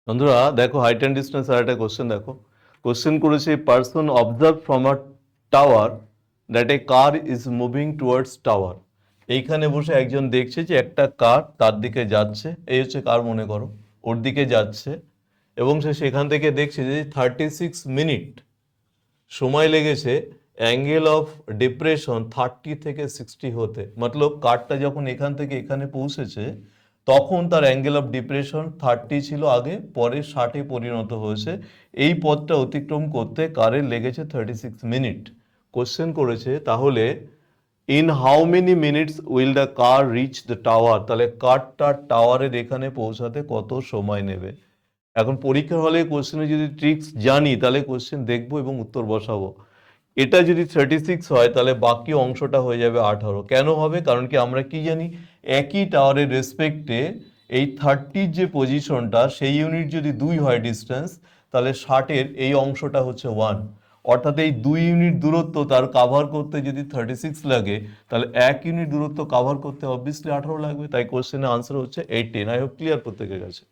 বন্ধুরা দেখো, height and distance আর একটা কোশ্চেন দেখো। কোশ্চেন করেছে, person observe from a tower that a car is moving towards tower. এইখানে বসে একজন দেখছে যে একটা কার তার দিকে যাচ্ছে, এই হচ্ছে কার মনে করো, ওর দিকে যাচ্ছে, এবং সে সেখান থেকে দেখছে যে 36 মিনিট সময় লেগেছে অ্যাঙ্গেল অফ ডিপ্রেশন 30 থেকে 60 হতে। মতলব কারটা যখন এখান থেকে এখানে পৌঁছেছে তখন তার অ্যাঙ্গেল অফ ডিপ্রেশন 30 ছিল আগে, পরে 60-এ পরিণত হয়েছে। এই পথটা অতিক্রম করতে কারের লেগেছে 36 মিনিট। কোশ্চেন করেছে তাহলে in how many minutes will the car reach the tower, তাহলে কারটা টাওয়ারের এখানে পৌঁছাতে কত সময় নেবে। এখন পরীক্ষার হলে কোশ্চেনে যদি ট্রিক্স জানি তাহলে কোশ্চেন দেখবো এবং উত্তর বসাবো। এটা যদি 36 হয় তাহলে বাকি অংশটা হয়ে যাবে 18। কেন হবে? কারণ কি আমরা কি জানি, একই টাওয়ারের রেসপেক্টে এই 30 যে পজিশনটা সেই ইউনিট যদি 2 হয় ডিস্টেন্স, তাহলে 60-এর এই অংশটা হচ্ছে 1। অর্থাৎ এই 2 ইউনিট দূরত্ব তার কাভার করতে যদি 36 লাগে, তাহলে 1 ইউনিট দূরত্ব কাভার করতে অবভিয়াসলি 18 লাগবে। তাই কোশ্চেনের আনসার হচ্ছে 18। আই হোপ ক্লিয়ার প্রত্যেকের কাছে।